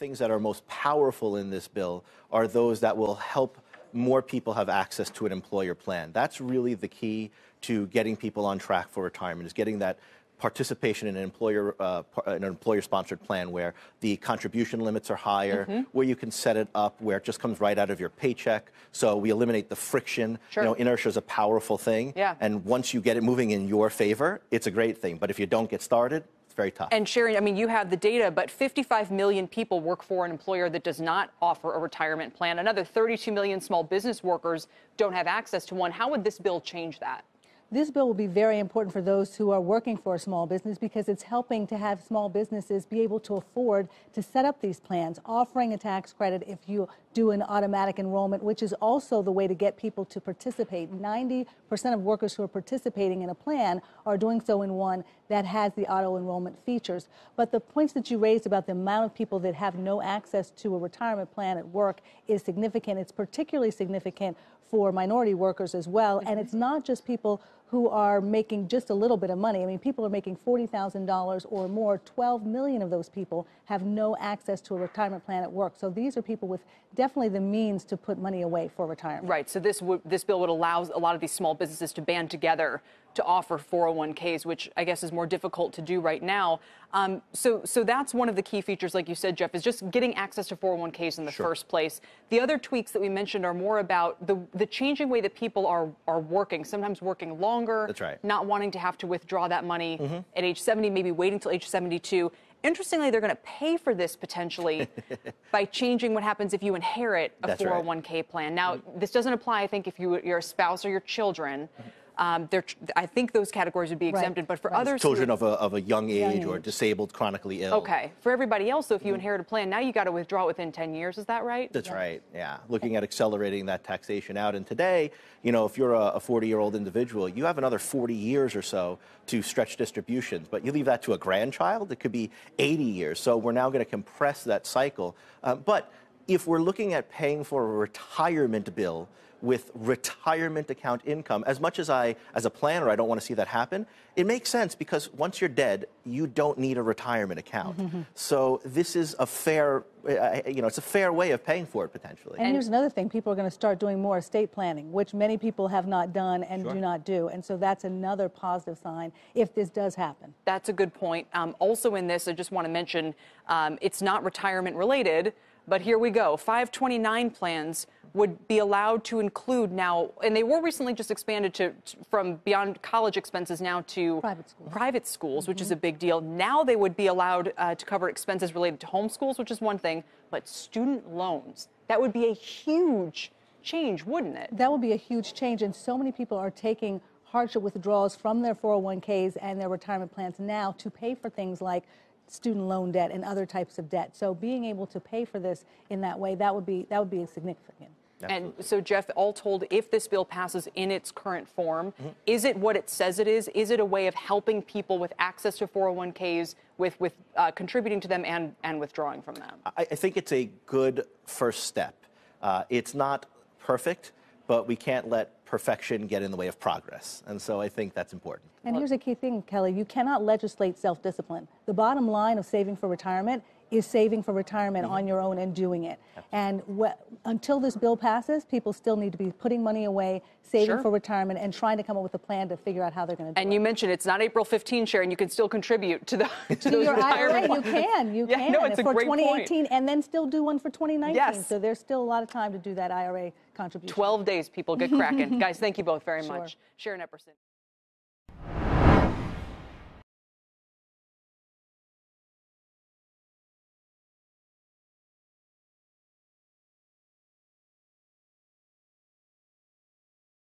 things that are most powerful in this bill are those that will help more people have access to an employer plan. That's really the key to getting people on track for retirement, is getting that participation in an employer-sponsored plan where the contribution limits are higher, where you can set it up where it just comes right out of your paycheck. So we eliminate the friction. Sure. You know, inertia is a powerful thing. Yeah. And once you get it moving in your favor, it's a great thing. But if you don't get started, it's very tough. And Sharon, I mean, you have the data, but 55 million people work for an employer that does not offer a retirement plan. Another 32 million small business workers don't have access to one. How would this bill change that? This bill will be very important for those who are working for a small business because it's helping to have small businesses be able to afford to set up these plans, offering a tax credit if you do an automatic enrollment, which is also the way to get people to participate. 90% of workers who are participating in a plan are doing so in one that has the auto enrollment features. But the points that you raised about the amount of people that have no access to a retirement plan at work is significant. It's particularly significant for minority workers as well. And it's not just people who are making just a little bit of money. I mean, people are making $40,000 or more. 12 million of those people have no access to a retirement plan at work. So these are people with definitely the means to put money away for retirement. Right. So this bill would allow a lot of these small businesses to band together to offer 401ks, which I guess is more difficult to do right now. So that's one of the key features, like you said, Jeff, is just getting access to 401ks in the first place. The other tweaks that we mentioned are more about the changing way that people are working, sometimes working longer, that's right, not wanting to have to withdraw that money at age 70, maybe waiting until age 72. Interestingly, they're going to pay for this potentially by changing what happens if you inherit a 401k plan. Now, this doesn't apply, I think, if you're a spouse or your children. I think those categories would be exempted, but for others, children of a young age or disabled, chronically ill. Okay. For everybody else, though, if you inherit a plan, now you got to withdraw it within 10 years. Is that right? That's right. Yeah. Looking at accelerating that taxation out. And today, you know, if you're a 40-year-old individual, you have another 40 years or so to stretch distributions. But you leave that to a grandchild, it could be 80 years. So we're now going to compress that cycle. But if we're looking at paying for a retirement bill with retirement account income, as much as as a planner, I don't want to see that happen, it makes sense because once you're dead, you don't need a retirement account. So this is a fair, it's a fair way of paying for it potentially. And here's another thing, people are going to start doing more estate planning, which many people have not done and do not do. And so that's another positive sign if this does happen. That's a good point. Also in this, I just want to mention, it's not retirement related, but here we go. 529 plans would be allowed to include now, and they were recently just expanded from beyond college expenses now to private schools, which is a big deal. Now they would be allowed to cover expenses related to homeschools, which is one thing, but student loans, that would be a huge change, wouldn't it? That would be a huge change, and so many people are taking hardship withdrawals from their 401ks and their retirement plans now to pay for things like student loan debt and other types of debt. So being able to pay for this in that way, that would be significant. Absolutely. And so, Jeff, all told, if this bill passes in its current form, is it what it says it is? Is it a way of helping people with access to 401ks, with contributing to them and withdrawing from them? I think it's a good first step. It's not perfect, but we can't let perfection get in the way of progress. And so I think that's important. And here's a key thing, Kelly. You cannot legislate self-discipline. The bottom line of saving for retirement is saving for retirement on your own and doing it. And until this bill passes, people still need to be putting money away, saving for retirement, and trying to come up with a plan to figure out how they're going to do it. And you mentioned it's not April 15, Sharon. You can still contribute to those your retirement IRA. You can. No, it's a for great 2018, point. and then still do one for 2019. Yes. So there's still a lot of time to do that IRA contribution. 12 days, people get cracking. Guys, thank you both very much. Sharon Epperson.